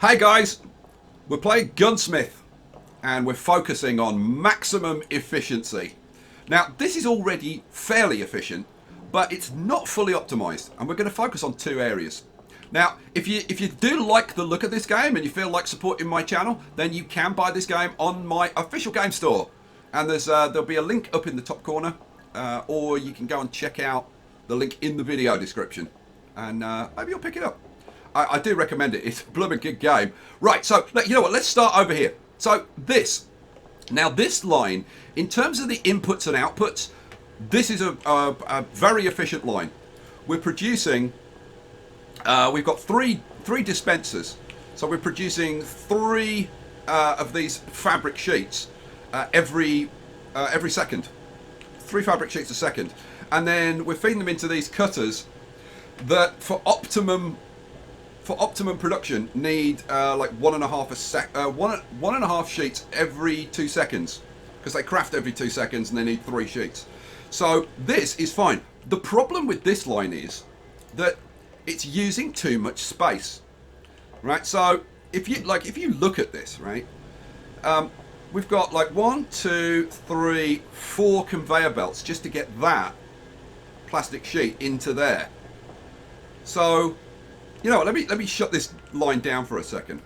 Hey guys, we're playing Gunsmith and we're focusing on maximum efficiency. Now this is already fairly efficient, but it's not fully optimized, and we're going to focus on two areas. Now if you do like the look of this game and you feel like supporting my channel, then you can buy this game on my official game store, and there'll be a link up in the top corner, or you can go and check out the link in the video description, and maybe you'll pick it up. I do recommend it. It's a blooming good game. Right, so you know what? Let's start over here. So this line, in terms of the inputs and outputs, this is a very efficient line. We're producing. We've got three dispensers, so we're producing three of these fabric sheets every second. 3 fabric sheets a second, and then we're feeding them into these cutters that, for optimum production, need like 1.5 sheets every 2 seconds, because they craft every 2 seconds and they need 3 sheets. So this is fine. The problem with this line is that it's using too much space, right? So if you look at this, right, we've got like 1, 2, 3, 4 conveyor belts just to get that plastic sheet into there. So, you know what, let me shut this line down for a second,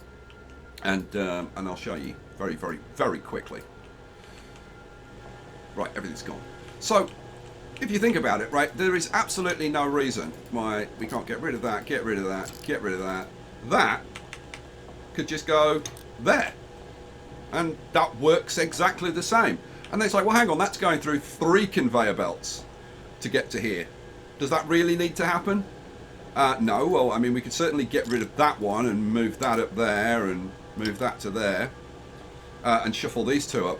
and I'll show you very quickly. Right, everything's gone. So if you think about it, right, there is absolutely no reason why we can't get rid of that, get rid of that, get rid of that. That could just go there, and that works exactly the same. And then it's like, well, hang on, that's going through 3 conveyor belts to get to here. Does that really need to happen? No. Well, I mean, we could certainly get rid of that one and move that up there and move that to there, and shuffle these 2 up.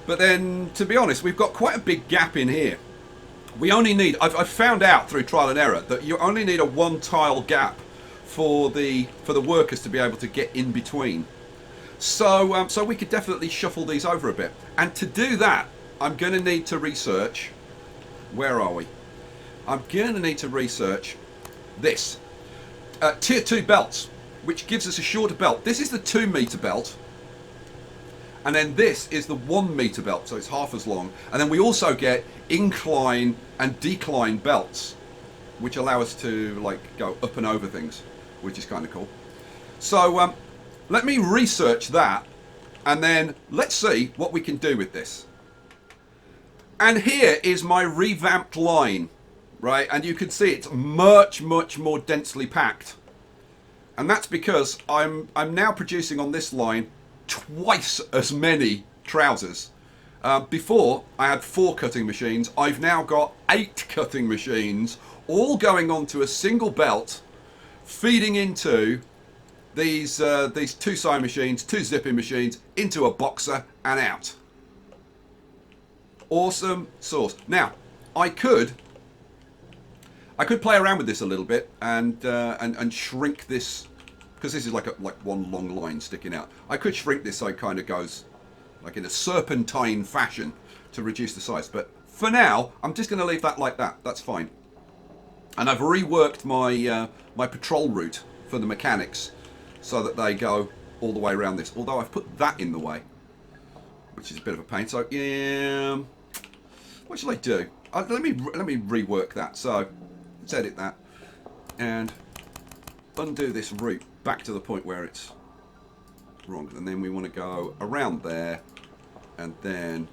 But then, to be honest, we've got quite a big gap in here. We only need, I've found out through trial and error, that you only need a 1 tile gap for the workers to be able to get in between. So so we could definitely shuffle these over a bit. And to do that, I'm going to need to research. Where are we? I'm going to need to research this tier 2 belts, which gives us a shorter belt. This is the 2 meter belt, and then this is the 1 meter belt, so it's half as long. And then we also get incline and decline belts, which allow us to like go up and over things, which is kind of cool. So let me research that, and then let's see what we can do with this. And here is my revamped line, right? And you can see it's much more densely packed, and that's because I'm now producing on this line twice as many trousers. Before I had 4 cutting machines. I've now got 8 cutting machines, all going onto a single belt, feeding into these 2 sewing machines, 2 zipping machines, into a boxer and out. Awesome sauce. Now I could play around with this a little bit and shrink this, because this is like one long line sticking out. I could shrink this so it kind of goes like in a serpentine fashion to reduce the size. But for now, I'm just going to leave that like that. That's fine. And I've reworked my my patrol route for the mechanics so that they go all the way around this. Although I've put that in the way, which is a bit of a pain. So yeah, what shall I do? Let me rework that. So let's edit that and undo this route back to the point where it's wrong, and then we want to go around there, and then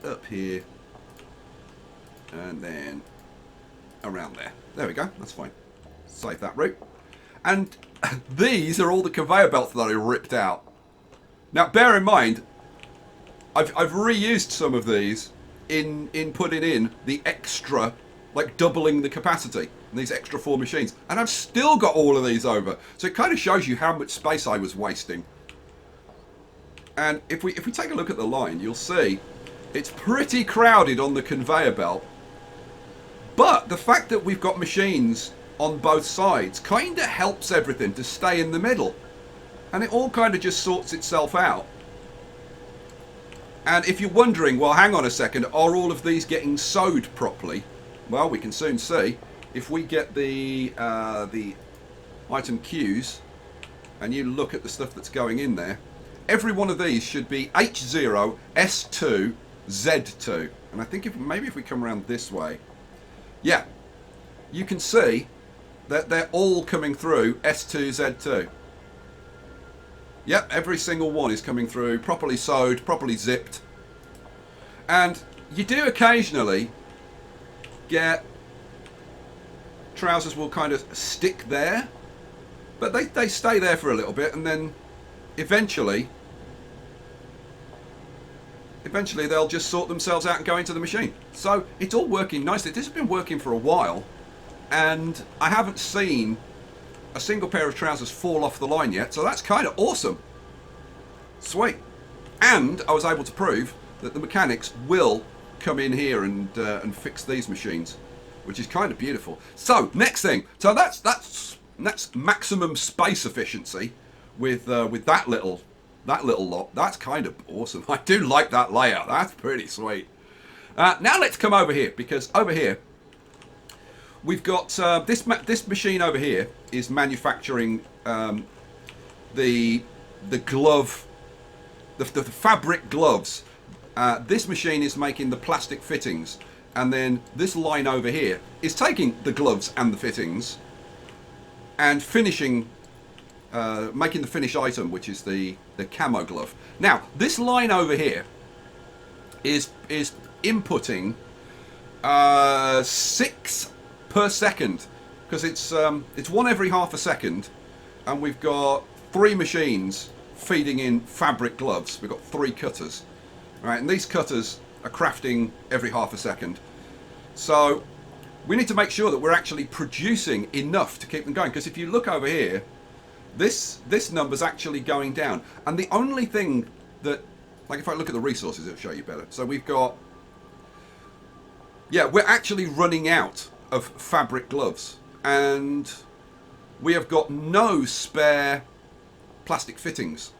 up here, and then around there. There we go. That's fine. Save that route. And these are all the conveyor belts that I ripped out. Now bear in mind, I've reused some of these in putting in the extra, like doubling the capacity, and these extra 4 machines, and I've still got all of these over. So it kind of shows you how much space I was wasting. And if we take a look at the line, you'll see it's pretty crowded on the conveyor belt. But the fact that we've got machines on both sides kind of helps everything to stay in the middle, and it all kind of just sorts itself out. And if you're wondering, well, hang on a second, are all of these getting sewed properly? Well, we can soon see. If we get the item queues and you look at the stuff that's going in there, every one of these should be H0, S2, Z2. And I think maybe if we come around this way, yeah, you can see that they're all coming through S2, Z2. Yep, every single one is coming through, properly sewed, properly zipped. And you do occasionally get trousers will kind of stick there, but they stay there for a little bit, and then eventually they'll just sort themselves out and go into the machine. So it's all working nicely. This has been working for a while, and I haven't seen a single pair of trousers fall off the line yet, so that's kind of awesome. Sweet. And I was able to prove that the mechanics will come in here and fix these machines, which is kind of beautiful. So next thing, so that's maximum space efficiency with that little lot. That's kind of awesome. I do like that layout. That's pretty sweet. Now let's come over here, because over here we've got this machine over here is manufacturing the glove, the fabric gloves. This machine is making the plastic fittings, and then this line over here is taking the gloves and the fittings and finishing, making the finished item, which is the camo glove. Now this line over here is inputting 6 per second, because it's one every half a second, and we've got 3 machines feeding in fabric gloves. We've got 3 cutters, right? And these cutters are crafting every half a second. So we need to make sure that we're actually producing enough to keep them going, because if you look over here, this number's actually going down. And the only thing that, like if I look at the resources, it'll show you better. So we've got, yeah, we're actually running out of fabric gloves, and we have got no spare plastic fittings.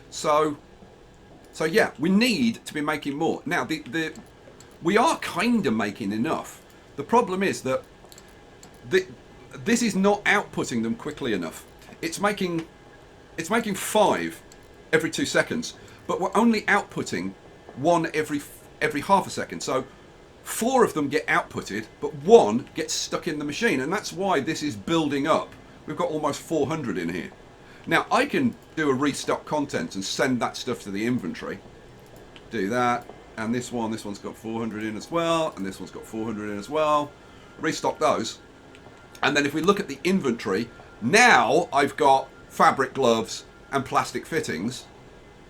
So yeah, we need to be making more. Now we are kind of making enough. The problem is that this is not outputting them quickly enough. It's making 5 every 2 seconds, but we're only outputting 1 every half a second. So 4 of them get outputted, but 1 gets stuck in the machine, and that's why this is building up. We've got almost 400 in here. Now I can do a restock content and send that stuff to the inventory. Do that, and this one's got 400 in as well, and this one's got 400 in as well. Restock those, and then if we look at the inventory, now I've got fabric gloves and plastic fittings,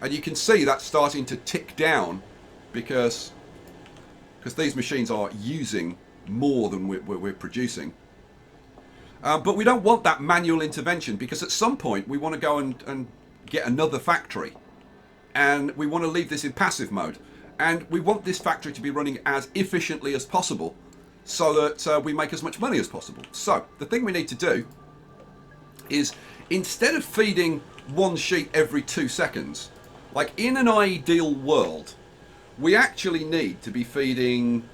and you can see that's starting to tick down because these machines are using more than we're producing. But we don't want that manual intervention, because at some point we want to go and get another factory, and we want to leave this in passive mode, and we want this factory to be running as efficiently as possible so that we make as much money as possible. So the thing we need to do is, instead of feeding 1 sheet every 2 seconds, like in an ideal world, we actually need to be feeding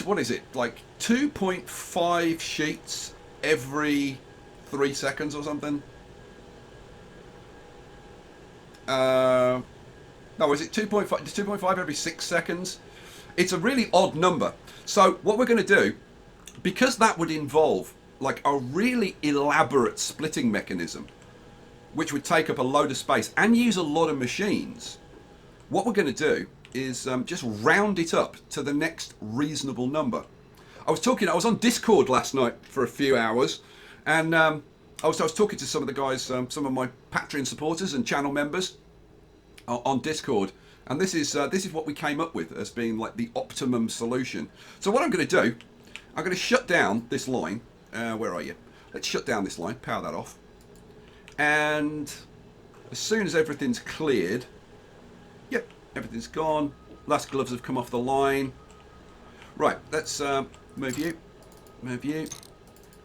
what is it, like 2.5 sheets every 3 seconds or something? No, is it 2.5? 2.5 every 6 seconds? It's a really odd number. So what we're going to do, because that would involve like a really elaborate splitting mechanism, which would take up a load of space and use a lot of machines, what we're going to do is just round it up to the next reasonable number. I was on Discord last night for a few hours, and I was talking to some of the guys, some of my Patreon supporters and channel members on Discord, and this is what we came up with as being like the optimum solution. So what I'm going to do, I'm going to shut down this line. Where are you? Let's shut down this line, power that off, and as soon as everything's cleared, yep, everything's gone. Last gloves have come off the line. Right, let's move you.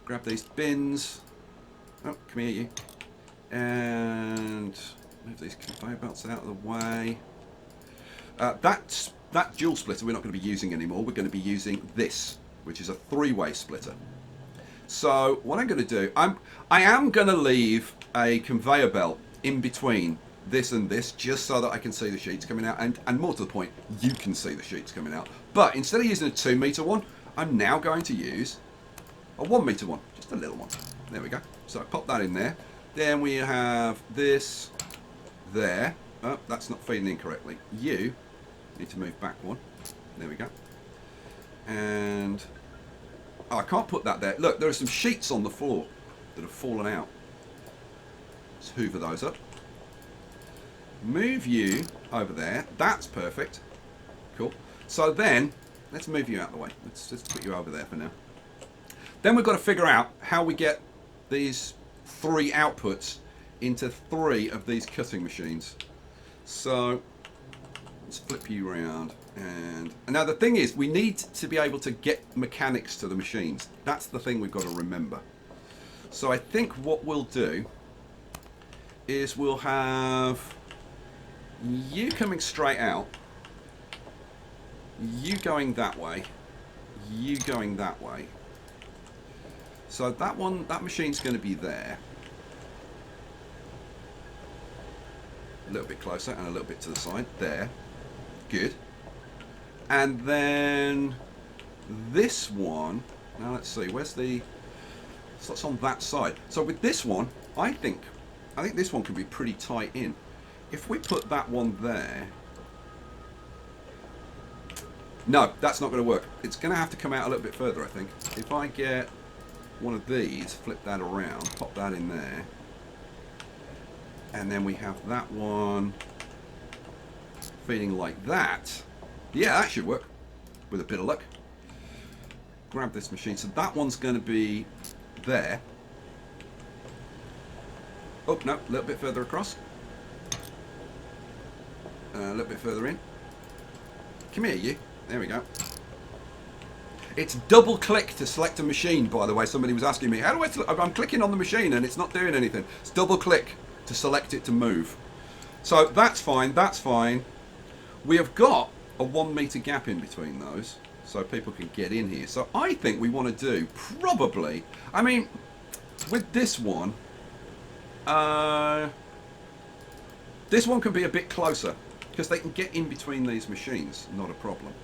Grab these bins. Oh, come here, you. And move these conveyor belts out of the way. That dual splitter we're not going to be using anymore. We're going to be using this, which is a 3-way splitter. So what I'm going to do, I am going to leave a conveyor belt in between this and this, just so that I can see the sheets coming out, and more to the point, you can see the sheets coming out. But instead of using a 2 meter one, I'm now going to use a 1 meter one, just a little one. There we go. So I pop that in there. Then we have this there. Oh, that's not feeding in correctly. You need to move back one. There we go. And oh, I can't put that there. Look, there are some sheets on the floor that have fallen out. Let's hoover those up. Move you over there. That's perfect. Cool. So then, let's move you out of the way. Let's put you over there for now. Then we've got to figure out how we get these 3 outputs into 3 of these cutting machines. So let's flip you around. And now the thing is, we need to be able to get mechanics to the machines. That's the thing we've got to remember. So I think what we'll do is we'll have you coming straight out, you going that way, you going that way. So that machine's going to be there. A little bit closer and a little bit to the side. There. Good. And then this one, now let's see, where's the, so that's on that side. So with this one, I think this one can be pretty tight in. If we put that one there, no, that's not going to work. It's going to have to come out a little bit further, I think. If I get one of these, flip that around, pop that in there, and then we have that one feeding like that. Yeah, that should work with a bit of luck. Grab this machine. So that one's going to be there. Oh, no, a little bit further across. A little bit further in. Come here, you. There we go. It's double click to select a machine, by the way. Somebody was asking me, how do I select? I'm clicking on the machine and it's not doing anything. It's double click to select it to move. So that's fine, that's fine. We have got a 1 meter gap in between those, so people can get in here. So I think we want to do probably, I mean, with this one can be a bit closer because they can get in between these machines, not a problem.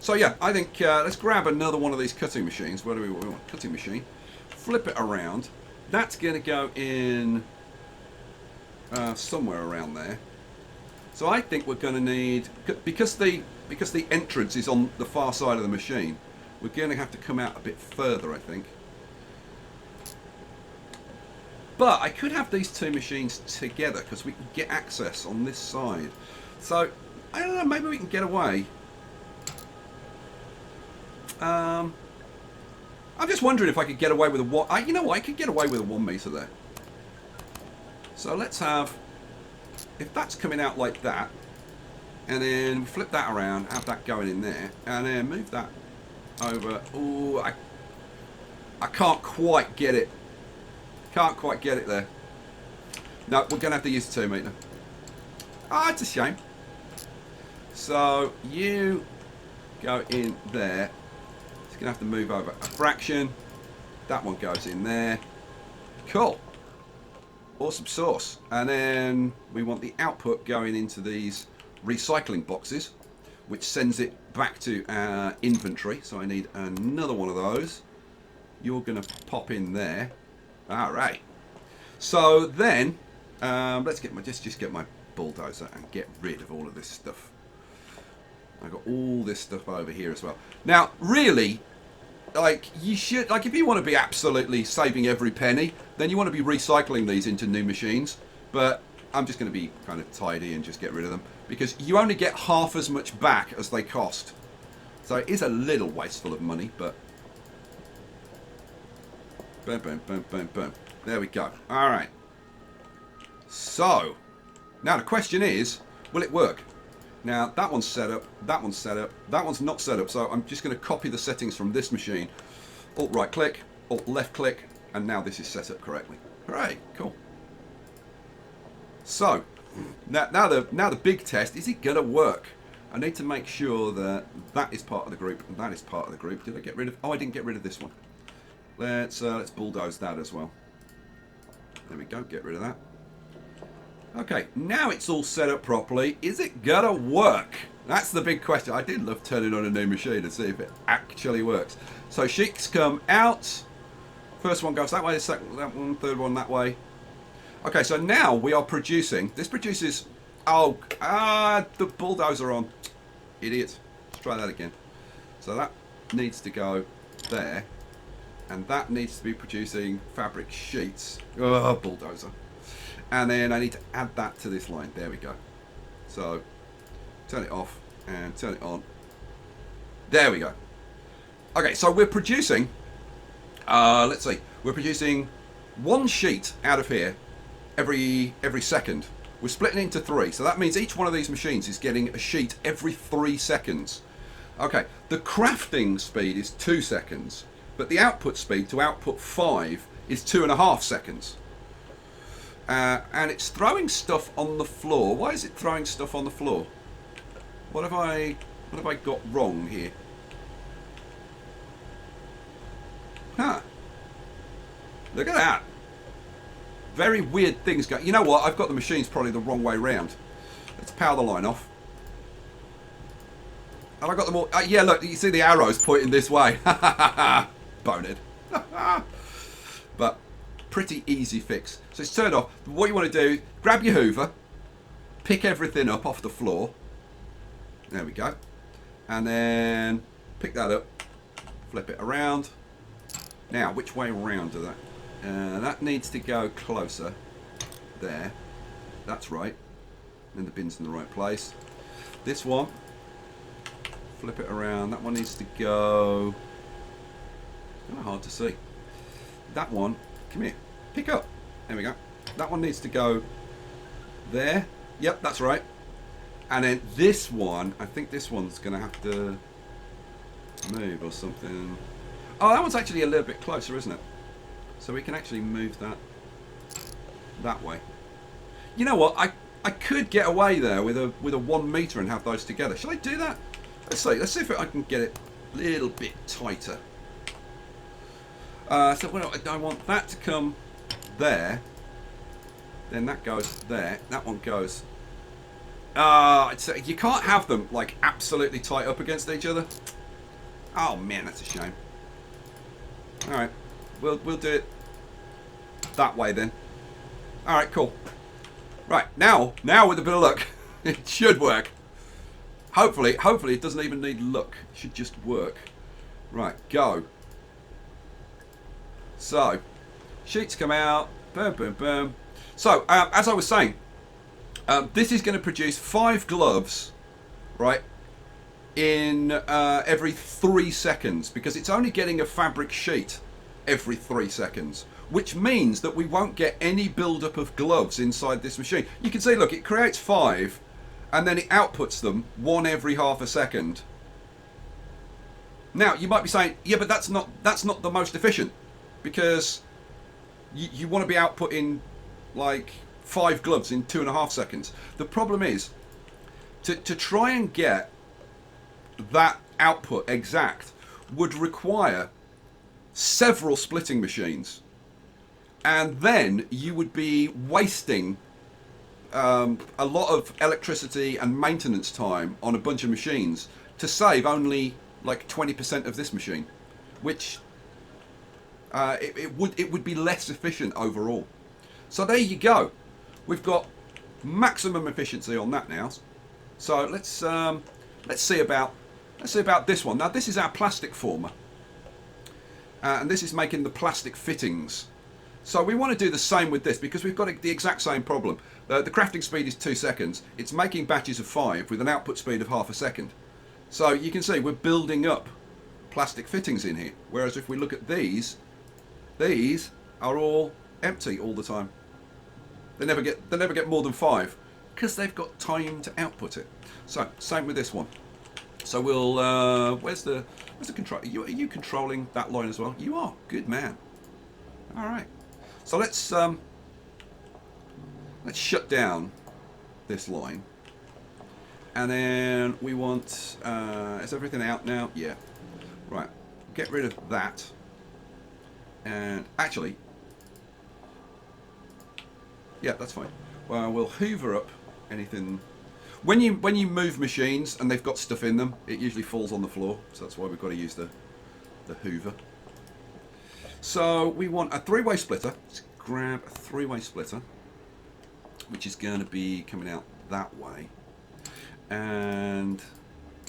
So yeah, I think let's grab another one of these cutting machines. What do we want? Cutting machine. Flip it around. That's going to go in somewhere around there. So I think we're going to need, because the entrance is on the far side of the machine, we're going to have to come out a bit further, I think. But I could have these 2 machines together because we can get access on this side. So I don't know, maybe we can get away. I'm just wondering if I could get away with a one. You know what? I could get away with a 1 meter there. So let's have, if that's coming out like that, and then flip that around, have that going in there, and then move that over. Oh, I can't quite get it. Can't quite get it there. No, we're going to have to use a 2 meter. Ah, it's a shame. So you go in there. It's going to have to move over a fraction. That one goes in there. Cool. Awesome sauce. And then we want the output going into these recycling boxes, which sends it back to our inventory. So I need another one of those. You're going to pop in there. All right. So then, let's get just get my bulldozer and get rid of all of this stuff. I've got all this stuff over here as well. Now, really, like, you should, like, if you want to be absolutely saving every penny, then you want to be recycling these into new machines. But I'm just going to be kind of tidy and just get rid of them, because you only get half as much back as they cost. So it is a little wasteful of money, but boom, boom, boom, boom, boom. There we go. All right. So now the question is, will it work? Now that one's set up, that one's set up, that one's not set up, so I'm just going to copy the settings from this machine. Alt right click, alt left click, and now this is set up correctly. Hooray, cool. So now the big test, is it going to work? I need to make sure that that is part of the group and that is part of the group. Did I get rid of, oh, I didn't get rid of this one. Let's bulldoze that as well. There we go. Get rid of that. Okay, now it's all set up properly. Is it gonna work? That's the big question. I did love turning on a new machine to see if it actually works. So sheets come out. First one goes that way, the second that one, third one that way. Okay, so now we are producing. This produces. The bulldozer on. Idiots. Let's try that again. So that needs to go there, and that needs to be producing fabric sheets. Oh, bulldozer. And then I need to add that to this line. There we go. So turn it off and turn it on. There we go. Okay, so we're producing, let's see, we're producing one sheet out of here every second. We're splitting into 3, so that means each one of these machines is getting a sheet every 3 seconds. Okay, the crafting speed is 2 seconds, but the output speed to output 5 is 2.5 seconds. And it's throwing stuff on the floor. Why is it throwing stuff on the floor? What have I got wrong here? Huh. Look at that. Very weird things going. You know what? I've got the machines probably the wrong way round. Let's power the line off. And I got them all. Yeah, look, you see the arrows pointing this way. Boned. But pretty easy fix. So it's turned off. What you want to do, grab your hoover, pick everything up off the floor. There we go. And then pick that up, flip it around. Now, which way around do that? That needs to go closer. There. That's right. And the bin's in the right place. This one, flip it around. That one needs to go. It's kind of hard to see. That one, come here. Pick up. There we go. That one needs to go there. Yep, that's right. And then this one, I think this one's going to have to move or something. Oh, that one's actually a little bit closer, isn't it? So we can actually move that way. You know what? I could get away there with a 1 meter and have those together. Shall I do that? Let's see. Let's see if I can get it a little bit tighter. So well, I want that to come there. Then that goes there. That one goes. You can't have them like absolutely tight up against each other. Oh man, that's a shame. All right, we'll do it that way then. All right, cool. Right, now with a bit of luck, it should work. Hopefully it doesn't even need luck. It should just work. Right, go. So, sheets come out. Boom, boom, boom. So, as I was saying, this is going to produce 5 gloves, right, in every 3 seconds, because it's only getting a fabric sheet every 3 seconds, which means that we won't get any buildup of gloves inside this machine. You can see, look, it creates 5, and then it outputs them 1 every half a second. Now, you might be saying, yeah, but that's not the most efficient, because you want to be outputting like 5 gloves in 2.5 seconds. The problem is to try and get that output exact would require several splitting machines, and then you would be wasting a lot of electricity and maintenance time on a bunch of machines to save only like 20% of this machine, which it would be less efficient overall. So there you go. We've got maximum efficiency on that now. So let's see about this one. Now this is our plastic former, and this is making the plastic fittings. So we want to do the same with this, because we've got the exact same problem. The crafting speed is 2 seconds. It's making batches of 5 with an output speed of half a second. So you can see we're building up plastic fittings in here. Whereas if we look at these are all empty all the time. They never get more than 5 because they've got time to output it. So same with this one. So we'll where's the control? Are you controlling that line as well? You are. Good man. All right. So let's shut down this line, and then we want is everything out now? Yeah. Right. Get rid of that. And actually, yeah, that's fine. Well, we'll hoover up anything. When you move machines and they've got stuff in them, it usually falls on the floor. So that's why we've got to use the hoover. So we want a three-way splitter. Let's grab a three-way splitter, which is going to be coming out that way. And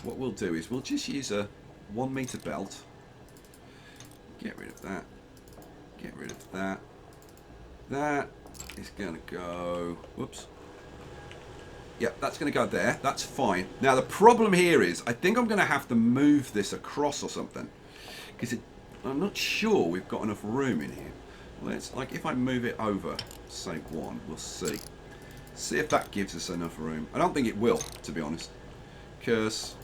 what we'll do is we'll just use a 1 meter belt. Get rid of that. Get rid of that. That is going to go... Whoops. Yep, that's going to go there. That's fine. Now, the problem here is I think I'm going to have to move this across or something. Because I'm not sure we've got enough room in here. Let's, like, if I move it over, say 1, we'll see. See if that gives us enough room. I don't think it will, to be honest. Because...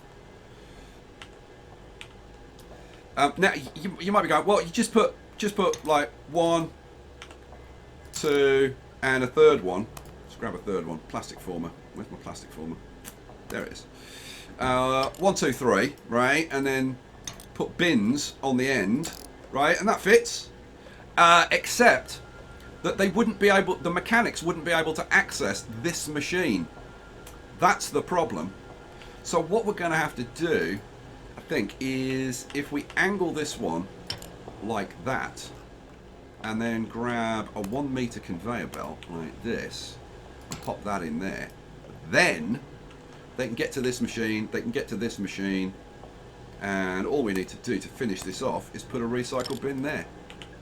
now, you might be going, well, you just put like 1, 2, and a third one. Let's grab a third one. Plastic former. Where's my plastic former? There it is. 1, 2, 3, right? And then put bins on the end, right? And that fits. Except that they wouldn't be able, the mechanics wouldn't be able to access this machine. That's the problem. So what we're going to have to do, I think, is if we angle this one like that, and then grab a 1 meter conveyor belt like this, and pop that in there, then they can get to this machine, they can get to this machine, and all we need to do to finish this off is put a recycle bin there.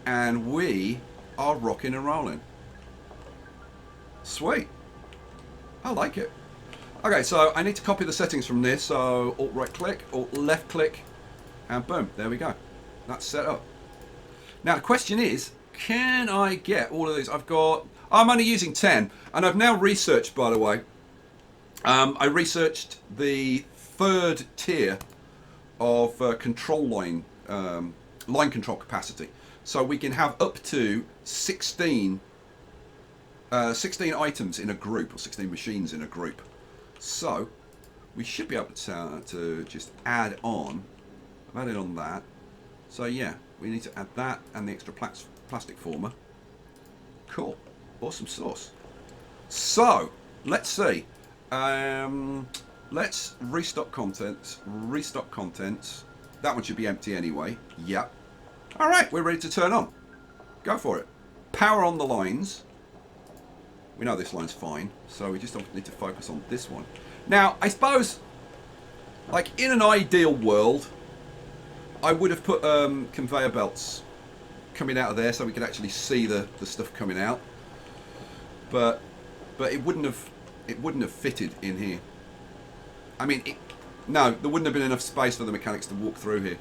And we are rocking and rolling. Sweet. I like it. Okay, so I need to copy the settings from this, so Alt right click, Alt left click, and boom, there we go. That's set up. Now the question is, can I get all of these? I'm only using 10, and I've now researched, by the way, I researched the third tier of control line, line control capacity. So we can have up to 16 items in a group, or 16 machines in a group. So we should be able to just add on. I've added on that. So yeah, we need to add that and the extra plastic former. Cool. Awesome sauce. So let's see. Let's restock contents. Restock contents. That one should be empty anyway. Yep. All right, we're ready to turn on. Go for it. Power on the lines. We know this line's fine, so we just don't need to focus on this one. Now, I suppose, like in an ideal world, I would have put conveyor belts coming out of there so we could actually see the stuff coming out. But it wouldn't have fitted in here. I mean, no, there wouldn't have been enough space for the mechanics to walk through here,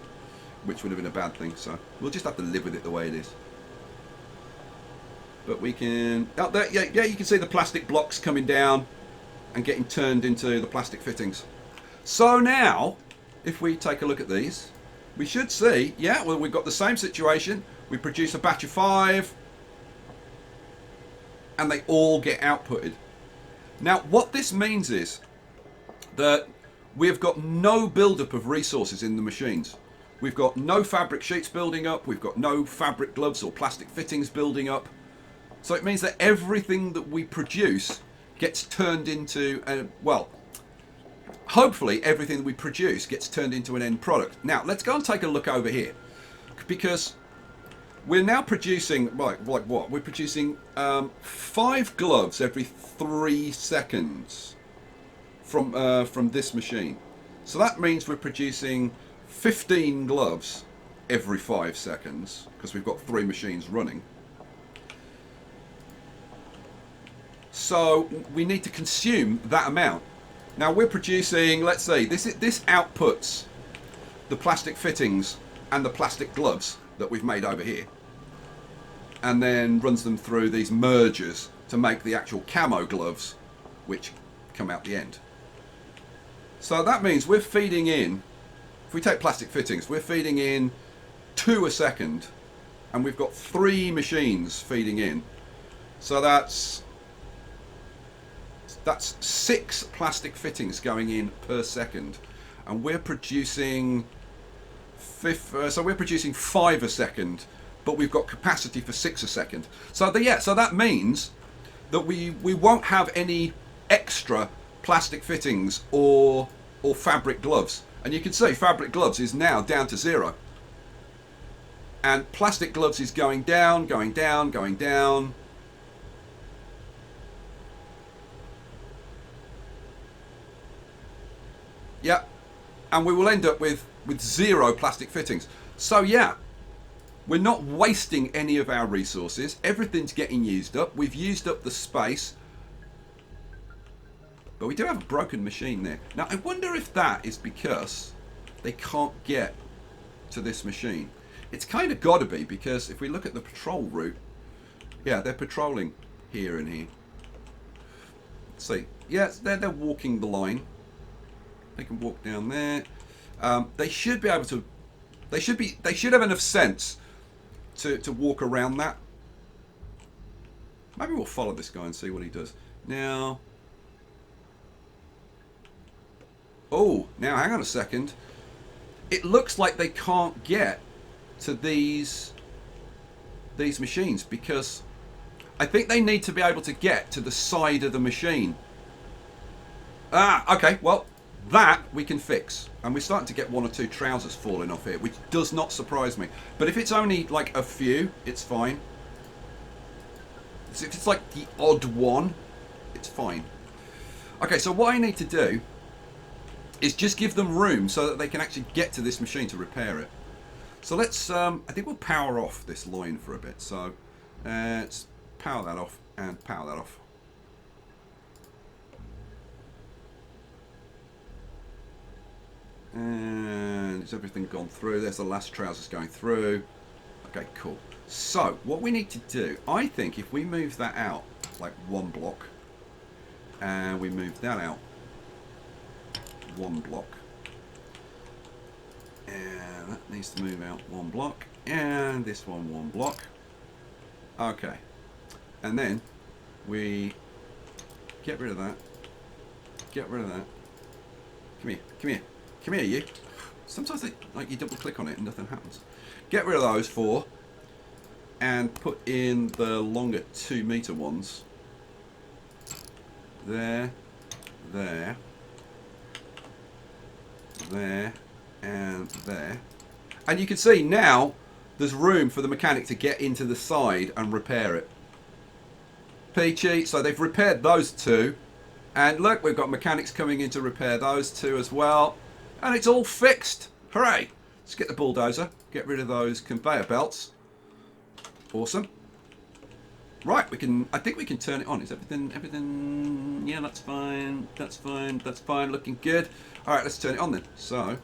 which would have been a bad thing. So we'll just have to live with it the way it is. But we can, oh, there, yeah, you can see the plastic blocks coming down and getting turned into the plastic fittings. So now, if we take a look at these, we should see, yeah, well, we've got the same situation. We produce a batch of 5, and they all get outputted. Now, what this means is that we've got no buildup of resources in the machines. We've got no fabric sheets building up. We've got no fabric gloves or plastic fittings building up. So it means that everything that we produce gets turned into, well, hopefully everything that we produce gets turned into an end product. Now, let's go and take a look over here. Because we're now producing, like what? We're producing 5 gloves every 3 seconds from this machine. So that means we're producing 15 gloves every 5 seconds, because we've got 3 machines running. So we need to consume that amount. Now we're producing, let's see, this outputs the plastic fittings and the plastic gloves that we've made over here, and then runs them through these mergers to make the actual camo gloves, which come out the end. So that means we're feeding in, if we take plastic fittings, we're feeding in 2 a second, and we've got 3 machines feeding in. So that's 6 plastic fittings going in per second, and we're producing 5 a second but we've got capacity for 6 a second. So so that means that we won't have any extra plastic fittings or fabric gloves. And you can see fabric gloves is now down to 0. And plastic gloves is going down, going down, going down. Yeah, and we will end up with 0 plastic fittings. So yeah, we're not wasting any of our resources. Everything's getting used up. We've used up the space. But we do have a broken machine there. Now, I wonder if that is because they can't get to this machine. It's kind of got to be, because if we look at the patrol route, yeah, they're patrolling here and here. Let's see. Yeah, they're walking the line. They can walk down there. They should be able to. They should have enough sense to walk around that. Maybe we'll follow this guy and see what he does. Now. Oh, now hang on a second. It looks like they can't get to these machines, because I think they need to be able to get to the side of the machine. Ah, okay, well, that we can fix. And we're starting to get 1 or 2 trousers falling off here, which does not surprise me. But if it's only like a few, it's fine. If it's like the odd one, it's fine. Okay, so what I need to do is just give them room so that they can actually get to this machine to repair it. So let's, I think we'll power off this line for a bit. So let's power that off and power that off. And is everything gone through? There's the last trousers going through. Okay, cool. So what we need to do, I think if we move that out like 1 block, and we move that out 1 block, and that needs to move out 1 block, and this one 1 block. Okay, and then we get rid of that, get rid of that. Come here, come here, come here, you. Sometimes they, like, you double click on it and nothing happens. Get rid of those 4 and put in the longer 2 meter ones. There, there, there, and there. And you can see now there's room for the mechanic to get into the side and repair it. Peachy. So they've repaired those 2. And look, we've got mechanics coming in to repair those 2 as well. And it's all fixed. Hooray. Let's get the bulldozer. Get rid of those conveyor belts. Awesome. Right, we can. I think we can turn it on. Is everything? Yeah, that's fine. That's fine. That's fine. Looking good. All right, let's turn it on then. So,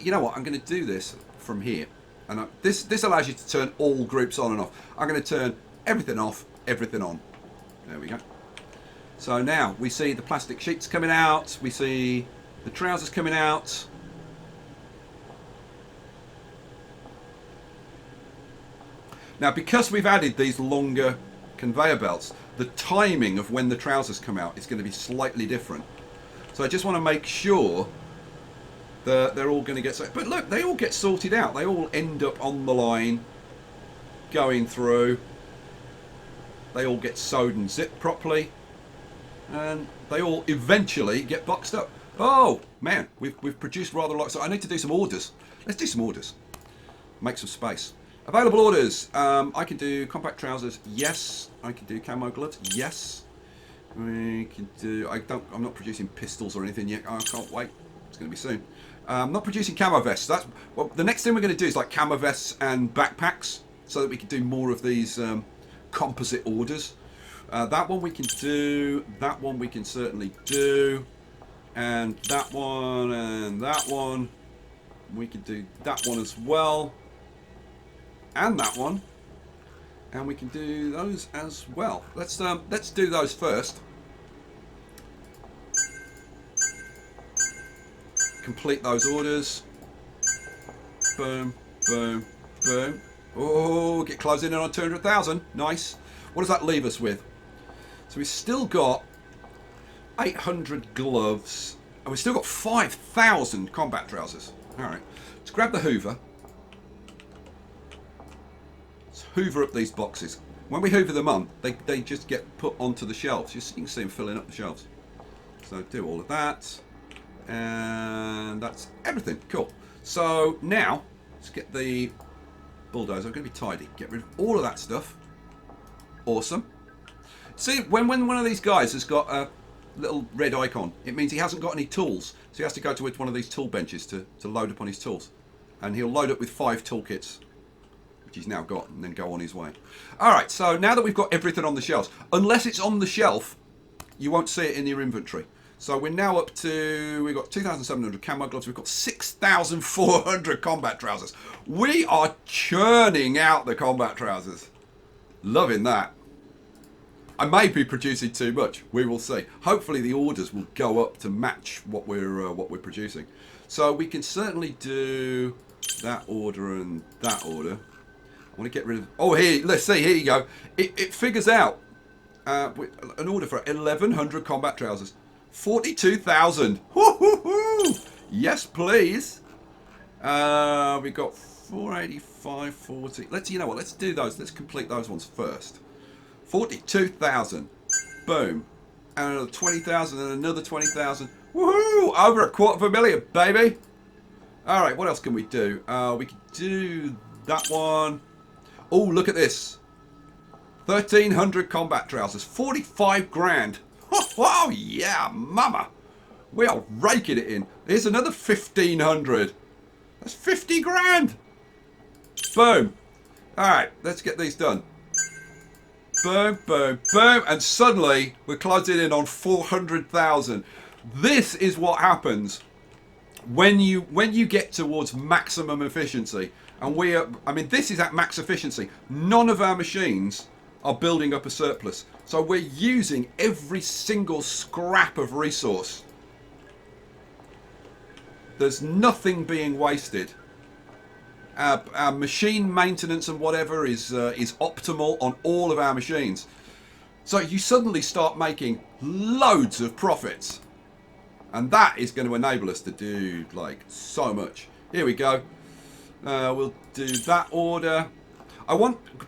you know what? I'm going to do this from here, and this allows you to turn all groups on and off. I'm going to turn everything off, everything on. There we go. So now we see the plastic sheets coming out. We see the trousers coming out. Now, because we've added these longer conveyor belts, the timing of when the trousers come out is going to be slightly different. So I just want to make sure that they're all going to get sorted. But look, they all get sorted out. They all end up on the line, going through. They all get sewed and zipped properly. And they all eventually get boxed up. Oh, man, we've produced rather a lot. So I need to do some orders. Let's do some orders. Make some space. Available orders. I can do compact trousers. Yes. I can do camo gloves. Yes. We can do. I'm not producing pistols or anything yet. I can't wait. It's going to be soon. I'm not producing camo vests. That's well. The next thing we're going to do is like camo vests and backpacks, so that we can do more of these composite orders. That one we can do. That one we can certainly do. And that one. We can do that one as well. And that one, and we can do those as well. Let's do those first. Complete those orders. Boom, boom, boom. Oh, get closing in on 200,000. Nice. What does that leave us with? So we've still got 800 gloves, and we've still got 5,000 combat trousers. All right. Let's grab the Hoover. hoover up these boxes. When we hoover them on, they just get put onto the shelves. You can see them filling up the shelves. So do all of that. And that's everything. Cool. So now, let's get the bulldozer. I'm going to be tidy. Get rid of all of that stuff. Awesome. See, when one of these guys has got a little red icon, it means he hasn't got any tools. So he has to go to one of these tool benches to load up on his tools. And he'll load up with 5 toolkits, which he's now got, and then go on his way. Alright, so now that we've got everything on the shelves, unless it's on the shelf, you won't see it in your inventory. So we're now up to, we've got 2,700 camo gloves, we've got 6,400 combat trousers. We are churning out the combat trousers. Loving that. I may be producing too much. We will see. Hopefully the orders will go up to match what we're producing. So we can certainly do that order and that order. I want to get rid of. Oh, here. Let's see. Here you go. It figures out an order for 1,100 combat trousers. 42,000. Yes, please. We've got 485, 40. You know what? Let's do those. Let's complete those ones first. 42,000. Boom. And another 20,000 and another 20,000. Woohoo! Over $250,000, baby. All right. What else can we do? We can do that one. Oh, look at this. 1,300 combat trousers. 45 grand. Oh, yeah, mama. We are raking it in. Here's another 1,500. That's 50 grand. Boom. All right, let's get these done. Boom, boom, boom. And suddenly, we're closing in on 400,000. This is what happens when you get towards maximum efficiency. And this is at max efficiency. None of our machines are building up a surplus. So we're using every single scrap of resource. There's nothing being wasted. Our machine maintenance and whatever is optimal on all of our machines. So you suddenly start making loads of profits. And that is going to enable us to do like so much. Here we go. We'll do that order.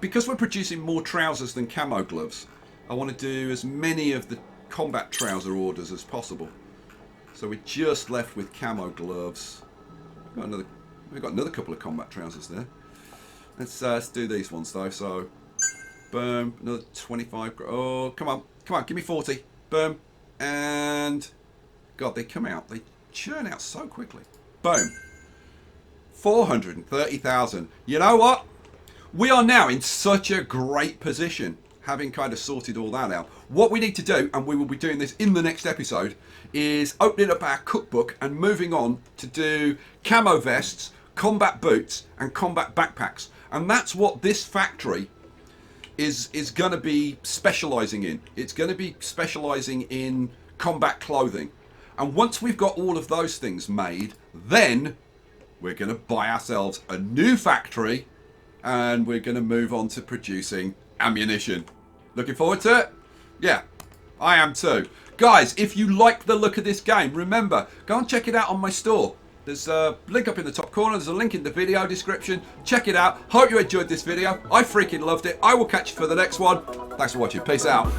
Because we're producing more trousers than camo gloves, I want to do as many of the combat trouser orders as possible. So we're just left with camo gloves. We've got another couple of combat trousers there. Let's do these ones though. So, boom, another 25. Oh, come on, give me 40. Boom, and God, they come out. They churn out so quickly. Boom, 430,000. You know what? We are now in such a great position, having kind of sorted all that out. What we need to do, and we will be doing this in the next episode, is opening up our cookbook and moving on to do camo vests, combat boots, and combat backpacks. And that's what this factory is going to be specializing in. It's going to be specializing in combat clothing. And once we've got all of those things made, then we're going to buy ourselves a new factory and we're going to move on to producing ammunition. Looking forward to it? Yeah, I am too. Guys, if you like the look of this game, remember, go and check it out on my store. There's a link up in the top corner. There's a link in the video description. Check it out. Hope you enjoyed this video. I freaking loved it. I will catch you for the next one. Thanks for watching. Peace out.